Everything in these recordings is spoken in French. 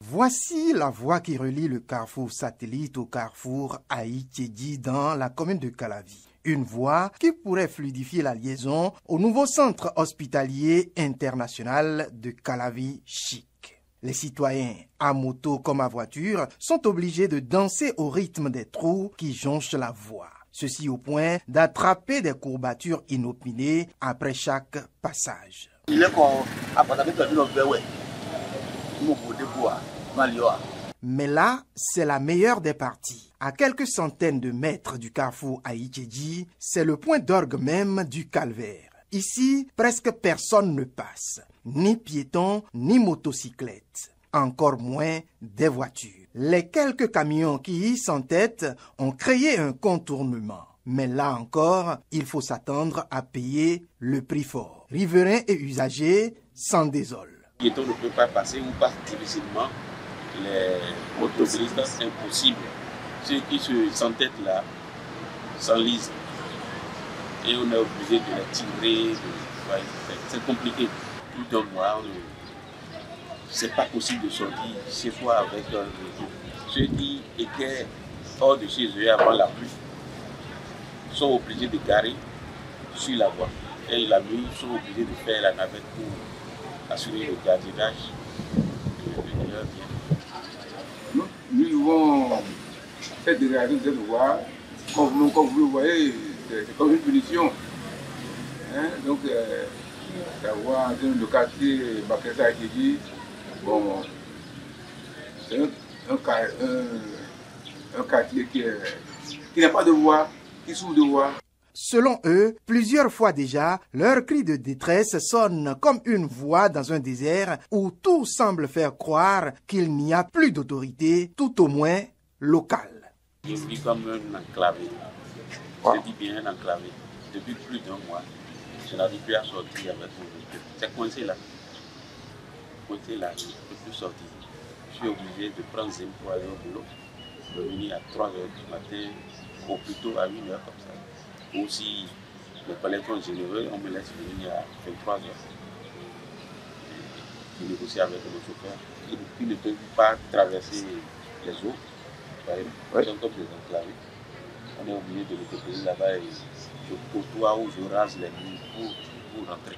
Voici la voie qui relie le carrefour satellite au carrefour Aïtchédi dans la commune de Calavi. Une voie qui pourrait fluidifier la liaison au nouveau centre hospitalier international de Calavi Chic. Les citoyens, à moto comme à voiture, sont obligés de danser au rythme des trous qui jonchent la voie. Ceci au point d'attraper des courbatures inopinées après chaque passage. Mais là, c'est la meilleure des parties. À quelques centaines de mètres du carrefour Aïtchédi, c'est le point d'orgue même du calvaire. Ici, presque personne ne passe, ni piétons, ni motocyclettes, encore moins des voitures. Les quelques camions qui y s'entêtent ont créé un contournement. Mais là encore, il faut s'attendre à payer le prix fort. Riverains et usagers s'en désolent. Les piétons ne peuvent pas passer ou passent difficilement. Les motocyclistes, c'est impossible. Ceux qui s'entêtent là s'enlisent. Et on est obligé de les tirer. C'est compliqué. Plus d'un mois, c'est pas possible de sortir chez soi avec un véhicule. Ceux qui étaient hors de chez eux avant la pluie sont obligés de garer sur la voie. Et la nuit, ils sont obligés de faire la navette pour assurer le gardiennage de leur bien. Nous devons cette dégradation de cette voie, comme vous le voyez, c'est comme une punition. Donc, la voie dans le quartier Bakassa Aïtchédi, bon, c'est un quartier qui n'a pas de voie, qui souffre de voie. Selon eux, plusieurs fois déjà, leur cri de détresse sonne comme une voix dans un désert où tout semble faire croire qu'il n'y a plus d'autorité, tout au moins locale. Je vis comme un enclavé. Je dis bien un enclavé. Depuis plus d'un mois, je n'arrive plus à sortir avec mon véhicule. C'est coincé là. Coincé là, je ne peux plus sortir. Je suis obligé de prendre Zim pour aller au boulot. Je venir à 3 h du matin, ou plutôt à 1 h comme ça. Ou si les collègues sont généreux, on me laisse venir à 23 h. Je négocie avec le chauffeur. Ils ne peuvent pas traverser les eaux. Ils sont comme des enclavés. On est obligé de les déposer là-bas et je côtoie ou je rase les murs pour rentrer.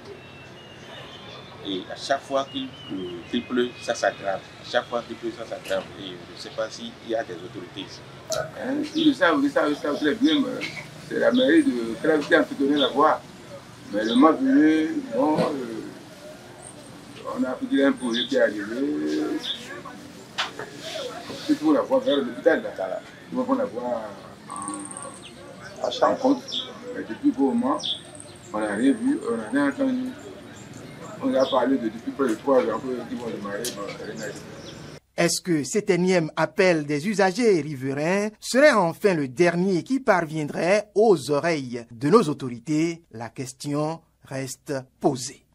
Et à chaque fois qu'il pleut, ça s'aggrave. À chaque fois qu'il pleut, ça s'aggrave. Et je ne sais pas s'il y a des autorités ici. Ils savent très bien. C'est la mairie de Calavi qui a entretenu la voie. Mais le mois venu, bon, on a pris un projet qui est arrivé. C'est pour la voie vers l'hôpital. Nous avons la voie en compte. Mais depuis pour le moment, on n'a rien vu, on n'a rien entendu. On a parlé depuis près de 3 ans qu'ils vont démarrer. Est-ce que cet énième appel des usagers et riverains serait enfin le dernier qui parviendrait aux oreilles de nos autorités? La question reste posée.